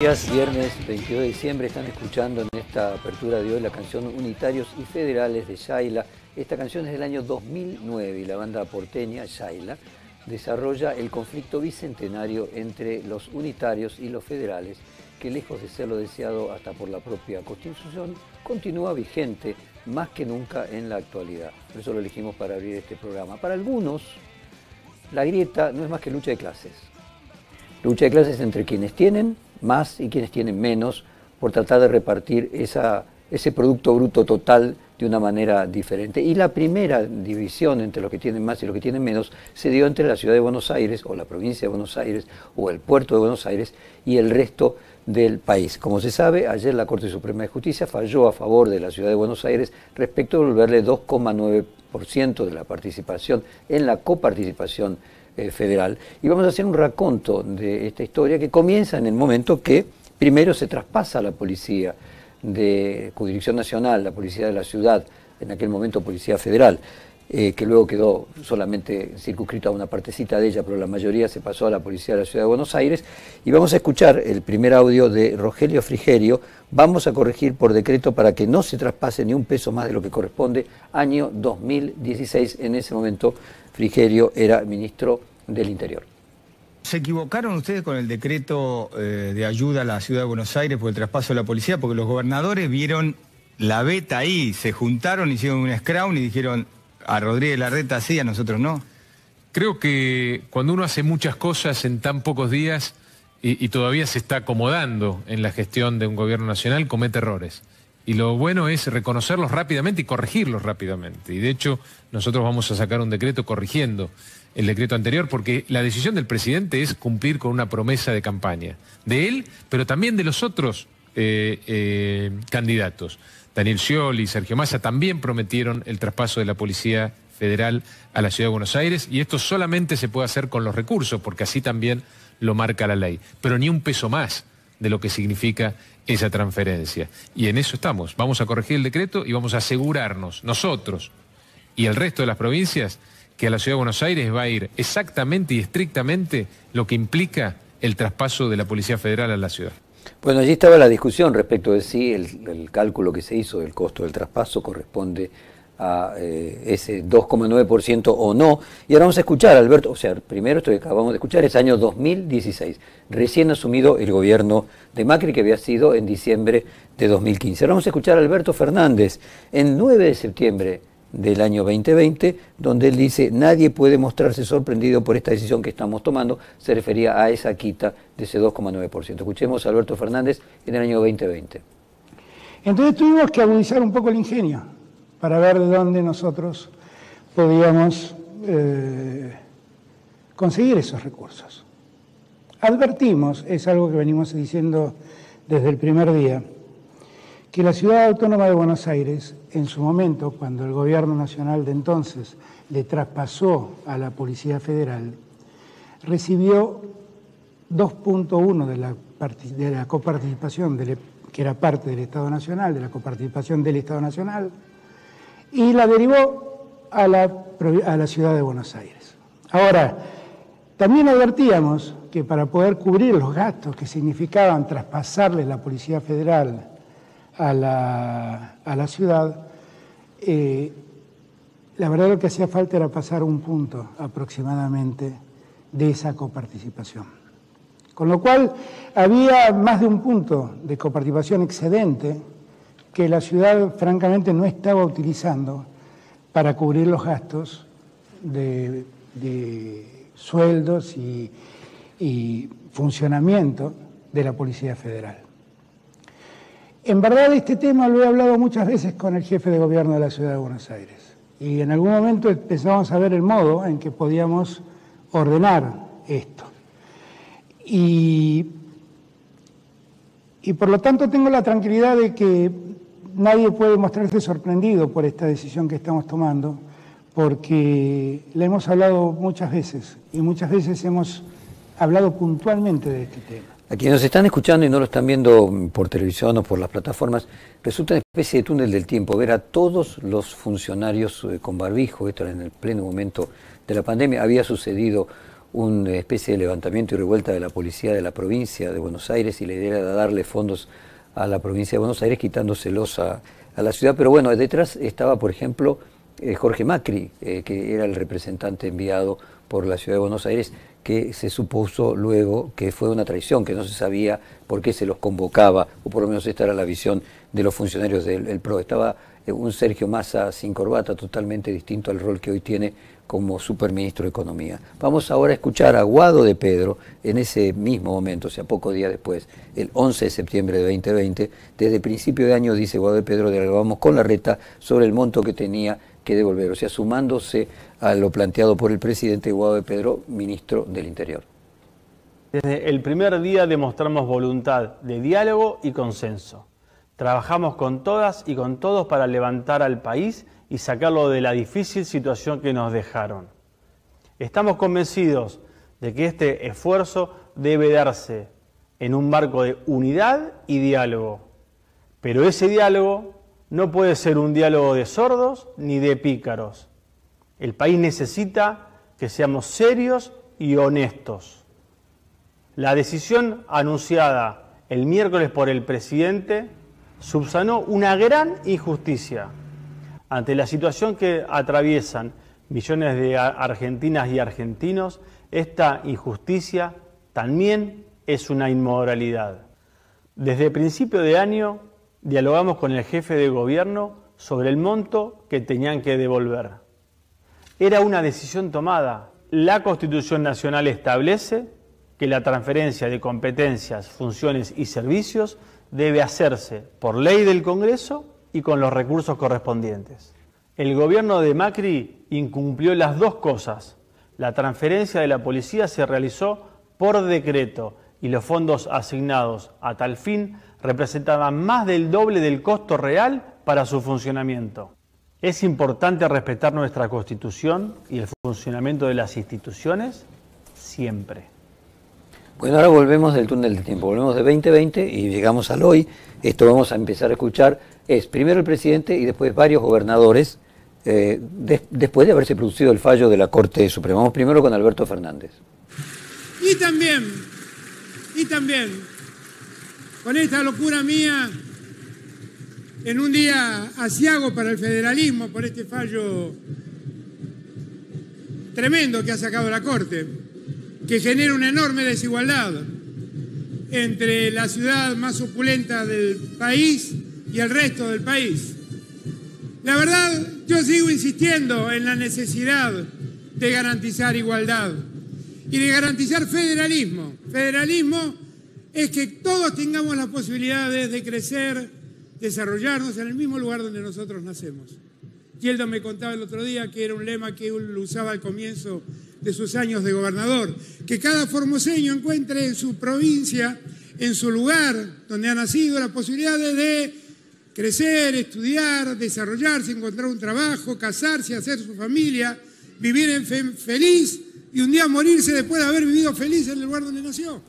Días, viernes 22 de diciembre, están escuchando en esta apertura de hoy la canción Unitarios y Federales de Shayla. Esta canción es del año 2009 y la banda porteña Shayla desarrolla el conflicto bicentenario entre los unitarios y los federales, que lejos de ser lo deseado hasta por la propia Constitución, continúa vigente más que nunca en la actualidad. Por eso lo elegimos para abrir este programa. Para algunos, la grieta no es más que lucha de clases. Lucha de clases entre quienes tienen más y quienes tienen menos, por tratar de repartir ese Producto Bruto Total de una manera diferente. Y la primera división entre los que tienen más y los que tienen menos se dio entre la ciudad de Buenos Aires, o la provincia de Buenos Aires, o el puerto de Buenos Aires, y el resto del país. Como se sabe, ayer la Corte Suprema de Justicia falló a favor de la ciudad de Buenos Aires respecto a devolverle 2,9% de la participación en la coparticipación federal. Y vamos a hacer un raconto de esta historia que comienza en el momento que primero se traspasa a la policía de jurisdicción nacional, la policía de la ciudad, en aquel momento policía federal, que luego quedó solamente circunscrito a una partecita de ella, pero la mayoría se pasó a la policía de la ciudad de Buenos Aires. Y vamos a escuchar el primer audio de Rogelio Frigerio. Vamos a corregir por decreto para que no se traspase ni un peso más de lo que corresponde, año 2016. En ese momento Frigerio era ministro del Interior. ¿Se equivocaron ustedes con el decreto de ayuda a la ciudad de Buenos Aires por el traspaso de la policía? Porque los gobernadores vieron la beta ahí, se juntaron, hicieron un scrum y dijeron a Rodríguez Larreta sí, a nosotros no. Creo que cuando uno hace muchas cosas en tan pocos días y todavía se está acomodando en la gestión de un gobierno nacional, comete errores. Y lo bueno es reconocerlos rápidamente y corregirlos rápidamente. Y de hecho, nosotros vamos a sacar un decreto corrigiendo el decreto anterior, porque la decisión del presidente es cumplir con una promesa de campaña. De él, pero también de los otros candidatos. Daniel Scioli y Sergio Massa también prometieron el traspaso de la Policía Federal a la Ciudad de Buenos Aires, y esto solamente se puede hacer con los recursos, porque así también lo marca la ley. Pero ni un peso más de lo que significa esa transferencia. Y en eso estamos. Vamos a corregir el decreto y vamos a asegurarnos, nosotros y el resto de las provincias, que a la Ciudad de Buenos Aires va a ir exactamente y estrictamente lo que implica el traspaso de la Policía Federal a la ciudad. Bueno, allí estaba la discusión respecto de si el cálculo que se hizo del costo del traspaso corresponde a ese 2,9% o no. Y ahora vamos a escuchar a Alberto, o sea, primero esto que acabamos de escuchar es año 2016, recién asumido el gobierno de Macri, que había sido en diciembre de 2015. Ahora vamos a escuchar a Alberto Fernández en 9 de septiembre del año 2020, donde él dice: nadie puede mostrarse sorprendido por esta decisión que estamos tomando. Se refería a esa quita de ese 2,9%. Escuchemos a Alberto Fernández en el año 2020. Entonces tuvimos que agudizar un poco el ingenio para ver de dónde nosotros podíamos conseguir esos recursos. Advertimos, es algo que venimos diciendo desde el primer día, que la Ciudad Autónoma de Buenos Aires, en su momento, cuando el gobierno nacional de entonces le traspasó a la Policía Federal, recibió 2,1 de la coparticipación, que era parte del Estado Nacional, de la coparticipación del Estado Nacional, y la derivó a la Ciudad de Buenos Aires. Ahora, también advertíamos que para poder cubrir los gastos que significaban traspasarle la Policía Federal a la ciudad, la verdad lo que hacía falta era pasar un punto aproximadamente de esa coparticipación. Con lo cual había más de un punto de coparticipación excedente que la ciudad francamente no estaba utilizando para cubrir los gastos de sueldos y funcionamiento de la Policía Federal. En verdad este tema lo he hablado muchas veces con el jefe de gobierno de la Ciudad de Buenos Aires, y en algún momento empezamos a ver el modo en que podíamos ordenar esto. Y por lo tanto tengo la tranquilidad de que nadie puede mostrarse sorprendido por esta decisión que estamos tomando, porque la hemos hablado muchas veces, y muchas veces hemos hablado puntualmente de este tema. A quienes nos están escuchando y no lo están viendo por televisión o por las plataformas, resulta una especie de túnel del tiempo ver a todos los funcionarios con barbijo. Esto era en el pleno momento de la pandemia. Había sucedido una especie de levantamiento y revuelta de la policía de la provincia de Buenos Aires, y la idea era darle fondos a la provincia de Buenos Aires, quitándoselos a la ciudad. Pero bueno, detrás estaba, por ejemplo, Jorge Macri, que era el representante enviado por la ciudad de Buenos Aires, que se supuso luego que fue una traición, que no se sabía por qué se los convocaba, o por lo menos esta era la visión de los funcionarios del PRO. Estaba un Sergio Massa sin corbata, totalmente distinto al rol que hoy tiene como superministro de Economía. Vamos ahora a escuchar a Guado de Pedro en ese mismo momento, o sea, pocos días después, el 11 de septiembre de 2020. Desde principio de año, dice Guado de Pedro, dialogamos con Larreta sobre el monto que tenía que devolver, o sea, sumándose a lo planteado por el presidente. Guado de Pedro, ministro del Interior. Desde el primer día demostramos voluntad de diálogo y consenso. Trabajamos con todas y con todos para levantar al país y sacarlo de la difícil situación que nos dejaron. Estamos convencidos de que este esfuerzo debe darse en un marco de unidad y diálogo. Pero ese diálogo no puede ser un diálogo de sordos ni de pícaros. El país necesita que seamos serios y honestos. La decisión anunciada el miércoles por el presidente subsanó una gran injusticia. Ante la situación que atraviesan millones de argentinas y argentinos, esta injusticia también es una inmoralidad. Desde principio de año dialogamos con el jefe de gobierno sobre el monto que tenían que devolver. Era una decisión tomada. La Constitución Nacional establece que la transferencia de competencias, funciones y servicios debe hacerse por ley del Congreso y con los recursos correspondientes. El gobierno de Macri incumplió las dos cosas. La transferencia de la policía se realizó por decreto y los fondos asignados a tal fin representaban más del doble del costo real para su funcionamiento. Es importante respetar nuestra Constitución y el funcionamiento de las instituciones siempre. Bueno, ahora volvemos del túnel del tiempo, volvemos de 2020 y llegamos al hoy. Esto vamos a empezar a escuchar, es primero el presidente y después varios gobernadores, después de haberse producido el fallo de la Corte Suprema. Vamos primero con Alberto Fernández. Y también, con esta locura mía, en un día aciago para el federalismo, por este fallo tremendo que ha sacado la Corte, que genera una enorme desigualdad entre la ciudad más opulenta del país y el resto del país. La verdad, yo sigo insistiendo en la necesidad de garantizar igualdad y de garantizar federalismo. Federalismo es que todos tengamos las posibilidades de crecer, desarrollarnos en el mismo lugar donde nosotros nacemos. Gildo me contaba el otro día que era un lema que él usaba al comienzo de sus años de gobernador, que cada formoseño encuentre en su provincia, en su lugar donde ha nacido, la posibilidad de crecer, estudiar, desarrollarse, encontrar un trabajo, casarse, hacer su familia, vivir feliz y un día morirse después de haber vivido feliz en el lugar donde nació.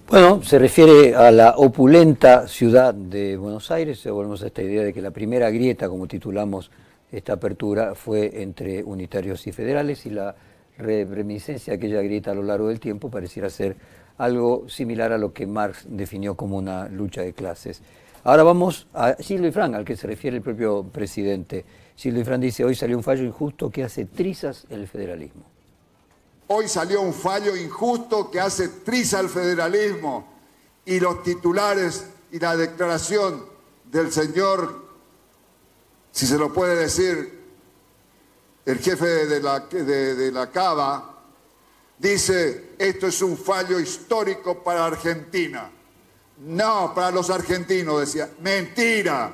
Bueno, se refiere a la opulenta ciudad de Buenos Aires. Volvemos a esta idea de que la primera grieta, como titulamos esta apertura, fue entre unitarios y federales, y la reminiscencia de aquella grieta a lo largo del tiempo pareciera ser algo similar a lo que Marx definió como una lucha de clases. Ahora vamos a Gildo Infran, al que se refiere el propio presidente. Gildo Infran dice: hoy salió un fallo injusto que hace trizas el federalismo. Hoy salió un fallo injusto que hace triza al federalismo, y los titulares y la declaración del señor, si se lo puede decir, el jefe de la Cava, dice: esto es un fallo histórico para Argentina. No, para los argentinos, decía. Mentira.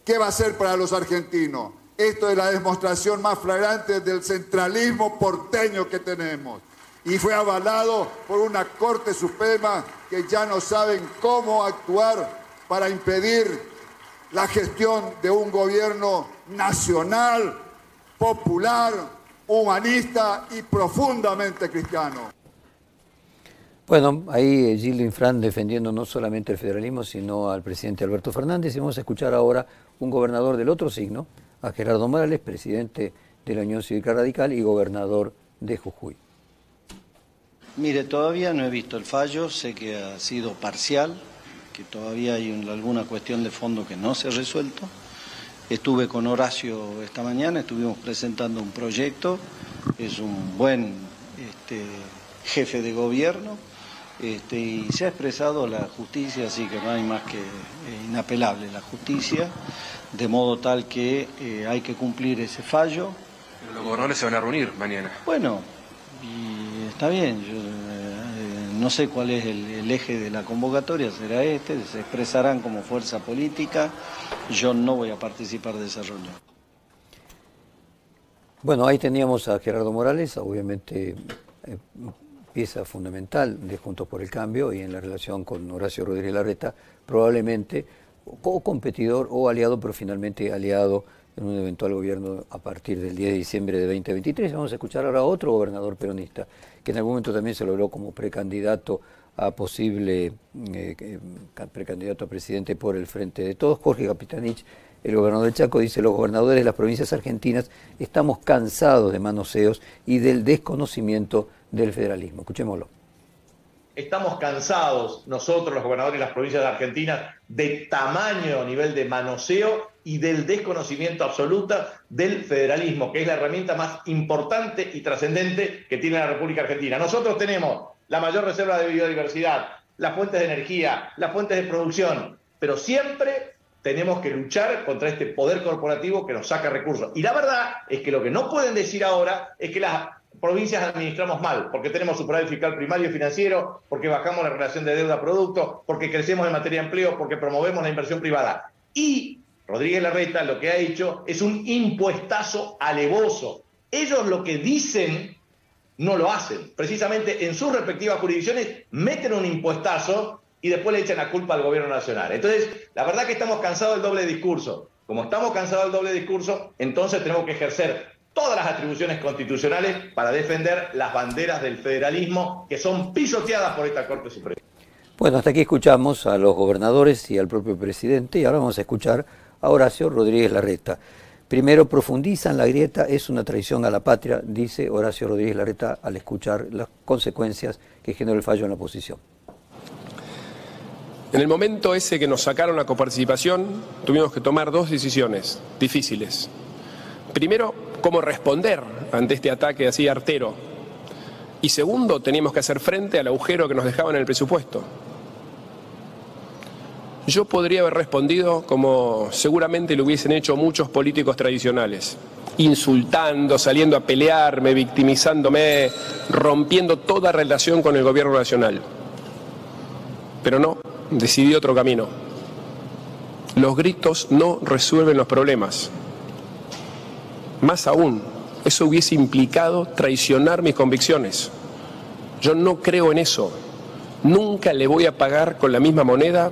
¿Qué va a ser para los argentinos? Esto es la demostración más flagrante del centralismo porteño que tenemos. Y fue avalado por una Corte Suprema que ya no saben cómo actuar para impedir la gestión de un gobierno nacional, popular, humanista y profundamente cristiano. Bueno, ahí Gildo Infran defendiendo no solamente el federalismo, sino al presidente Alberto Fernández. Y vamos a escuchar ahora un gobernador del otro signo, a Gerardo Morales, presidente de la Unión Cívica Radical y gobernador de Jujuy. Mire, todavía no he visto el fallo, sé que ha sido parcial, que todavía hay alguna cuestión de fondo que no se ha resuelto. Estuve con Horacio esta mañana, estuvimos presentando un proyecto, es un buen jefe de gobierno, y se ha expresado la justicia, así que no hay más que inapelable la justicia, de modo tal que hay que cumplir ese fallo. Pero los gobernadores se van a reunir mañana. Bueno, y está bien, yo no sé cuál es el eje de la convocatoria, será se expresarán como fuerza política, yo no voy a participar de esa reunión. Bueno, ahí teníamos a Gerardo Morales, obviamente pieza fundamental de Juntos por el Cambio, y en la relación con Horacio Rodríguez Larreta, probablemente co-competidor o aliado, pero finalmente aliado en un eventual gobierno a partir del 10 de diciembre de 2023. Vamos a escuchar ahora a otro gobernador peronista, que en algún momento también se logró como precandidato a posible precandidato a presidente por el Frente de Todos. Jorge Capitanich, el gobernador del Chaco, dice: los gobernadores de las provincias argentinas estamos cansados de manoseos y del desconocimiento del federalismo. Escuchémoslo. Estamos cansados, nosotros, los gobernadores de las provincias de Argentina, de tamaño, nivel de manoseo y del desconocimiento absoluta del federalismo, que es la herramienta más importante y trascendente que tiene la República Argentina. Nosotros tenemos la mayor reserva de biodiversidad, las fuentes de energía, las fuentes de producción, pero siempre tenemos que luchar contra este poder corporativo que nos saca recursos. Y la verdad es que lo que no pueden decir ahora es que las provincias administramos mal, porque tenemos superávit fiscal primario y financiero, porque bajamos la relación de deuda-producto, porque crecemos en materia de empleo, porque promovemos la inversión privada. Y Rodríguez Larreta lo que ha hecho es un impuestazo alevoso. Ellos lo que dicen no lo hacen. Precisamente en sus respectivas jurisdicciones meten un impuestazo y después le echan la culpa al gobierno nacional. Entonces, la verdad que estamos cansados del doble discurso. Como estamos cansados del doble discurso, entonces tenemos que ejercer todas las atribuciones constitucionales para defender las banderas del federalismo que son pisoteadas por esta Corte Suprema. Bueno, hasta aquí escuchamos a los gobernadores y al propio presidente, y ahora vamos a escuchar a Horacio Rodríguez Larreta. Primero, profundizan la grieta, es una traición a la patria, dice Horacio Rodríguez Larreta al escuchar las consecuencias que generó el fallo en la oposición. En el momento ese que nos sacaron la coparticipación, tuvimos que tomar dos decisiones difíciles. Primero, cómo responder ante este ataque así artero. Y segundo, teníamos que hacer frente al agujero que nos dejaban en el presupuesto. Yo podría haber respondido como seguramente lo hubiesen hecho muchos políticos tradicionales, insultando, saliendo a pelearme, victimizándome, rompiendo toda relación con el gobierno nacional. Pero no, decidí otro camino. Los gritos no resuelven los problemas. Más aún, eso hubiese implicado traicionar mis convicciones. Yo no creo en eso. Nunca le voy a pagar con la misma moneda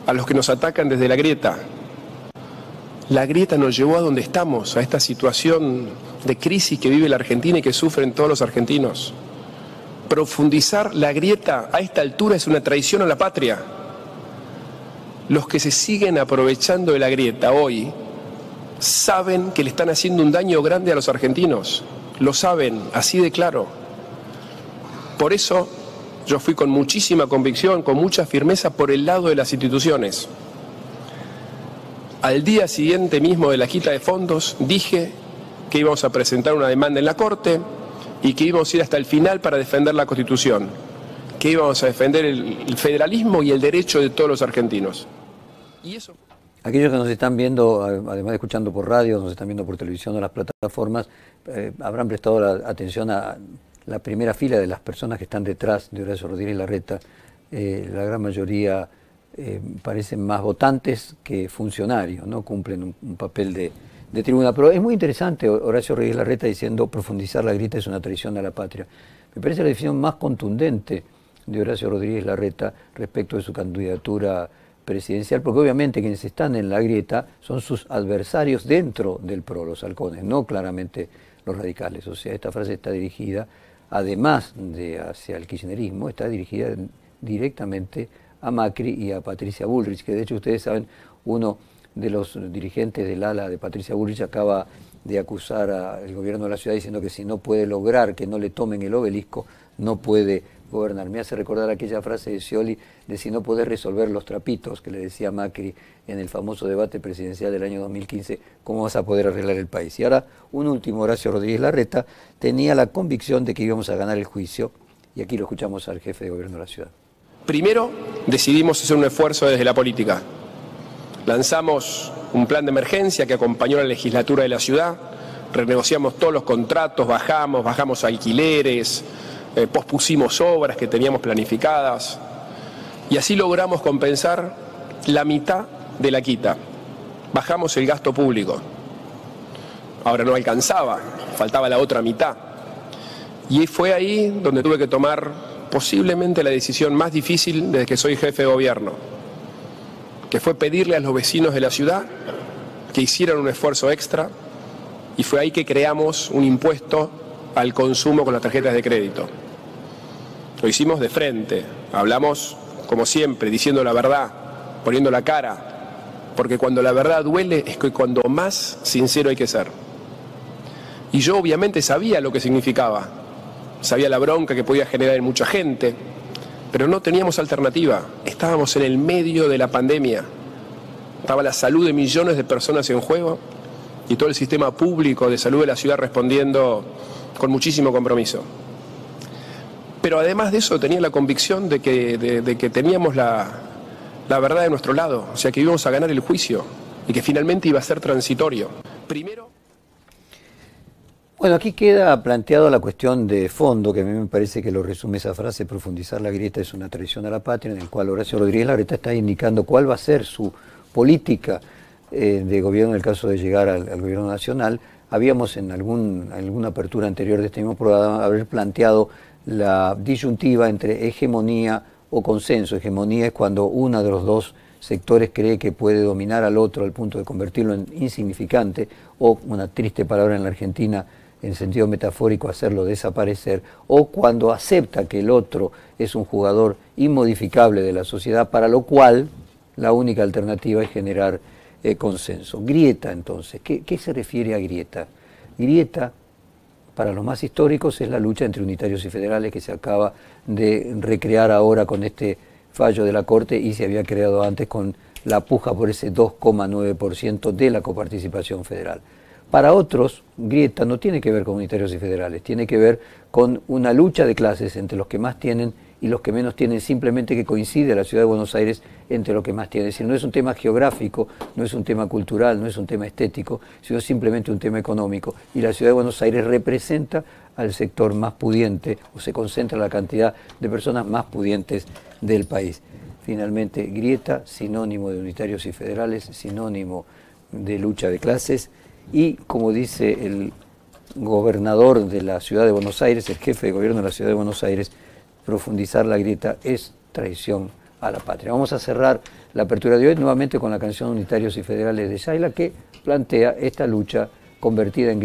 a los que nos atacan desde la grieta. La grieta nos llevó a donde estamos, a esta situación de crisis que vive la Argentina y que sufren todos los argentinos. Profundizar la grieta a esta altura es una traición a la patria. Los que se siguen aprovechando de la grieta hoy saben que le están haciendo un daño grande a los argentinos. Lo saben, así de claro. Por eso yo fui con muchísima convicción, con mucha firmeza por el lado de las instituciones. Al día siguiente mismo de la quita de fondos dije que íbamos a presentar una demanda en la Corte y que íbamos a ir hasta el final para defender la Constitución, que íbamos a defender el federalismo y el derecho de todos los argentinos. Y eso... Aquellos que nos están viendo, además de escuchando por radio, nos están viendo por televisión o las plataformas, habrán prestado la atención a la primera fila de las personas que están detrás de Horacio Rodríguez Larreta. La gran mayoría parecen más votantes que funcionarios, ¿no? Cumplen un papel de tribuna. Pero es muy interesante Horacio Rodríguez Larreta diciendo profundizar la grieta es una traición a la patria. Me parece la definición más contundente de Horacio Rodríguez Larreta respecto de su candidatura presidencial, porque obviamente quienes están en la grieta son sus adversarios dentro del PRO, los halcones, no claramente los radicales. O sea, esta frase está dirigida, además de hacia el kirchnerismo, está dirigida directamente a Macri y a Patricia Bullrich, que de hecho ustedes saben, uno de los dirigentes del ala de Patricia Bullrich acaba de acusar al gobierno de la ciudad diciendo que si no puede lograr que no le tomen el obelisco, no puede gobernar. Me hace recordar aquella frase de Scioli de si no podés resolver los trapitos, que le decía Macri en el famoso debate presidencial del año 2015, ¿cómo vas a poder arreglar el país? Y ahora, un último, Horacio Rodríguez Larreta tenía la convicción de que íbamos a ganar el juicio, y aquí lo escuchamos al jefe de gobierno de la ciudad. Primero, decidimos hacer un esfuerzo desde la política. Lanzamos un plan de emergencia que acompañó a la legislatura de la ciudad, renegociamos todos los contratos, bajamos alquileres, pospusimos obras que teníamos planificadas y así logramos compensar la mitad de la quita. Bajamos el gasto público. Ahora no alcanzaba, faltaba la otra mitad. Y fue ahí donde tuve que tomar posiblemente la decisión más difícil desde que soy jefe de gobierno, que fue pedirle a los vecinos de la ciudad que hicieran un esfuerzo extra, y fue ahí que creamos un impuesto al consumo con las tarjetas de crédito. Lo hicimos de frente, hablamos como siempre, diciendo la verdad, poniendo la cara, porque cuando la verdad duele es que cuando más sincero hay que ser. Y yo obviamente sabía lo que significaba, sabía la bronca que podía generar en mucha gente, pero no teníamos alternativa, estábamos en el medio de la pandemia, estaba la salud de millones de personas en juego y todo el sistema público de salud de la ciudad respondiendo con muchísimo compromiso. Pero además de eso tenía la convicción de que teníamos la verdad de nuestro lado, o sea que íbamos a ganar el juicio y que finalmente iba a ser transitorio. Primero... Bueno, aquí queda planteado la cuestión de fondo, que a mí me parece que lo resume esa frase: profundizar la grieta es una traición a la patria, en el cual Horacio Rodríguez Larreta está indicando cuál va a ser su política de gobierno en el caso de llegar al gobierno nacional. Habíamos en alguna apertura anterior de este mismo programa haber planteado la disyuntiva entre hegemonía o consenso. Hegemonía es cuando uno de los dos sectores cree que puede dominar al otro al punto de convertirlo en insignificante, o, una triste palabra en la Argentina, en sentido metafórico, hacerlo desaparecer, o cuando acepta que el otro es un jugador inmodificable de la sociedad, para lo cual la única alternativa es generar consenso. Grieta, entonces, ¿qué se refiere a grieta? Grieta, para los más históricos, es la lucha entre unitarios y federales que se acaba de recrear ahora con este fallo de la Corte y se había creado antes con la puja por ese 2,9% de la coparticipación federal. Para otros, grieta no tiene que ver con unitarios y federales, tiene que ver con una lucha de clases entre los que más tienen y los que menos tienen, simplemente que coincide la ciudad de Buenos Aires entre los que más tienen. Es decir, no es un tema geográfico, no es un tema cultural, no es un tema estético, sino simplemente un tema económico. Y la ciudad de Buenos Aires representa al sector más pudiente, o se concentra la cantidad de personas más pudientes del país. Finalmente, grieta, sinónimo de unitarios y federales, sinónimo de lucha de clases, y como dice el gobernador de la ciudad de Buenos Aires, el jefe de gobierno de la ciudad de Buenos Aires, profundizar la grieta es traición a la patria. Vamos a cerrar la apertura de hoy nuevamente con la canción Unitarios y Federales de Yayla, que plantea esta lucha convertida en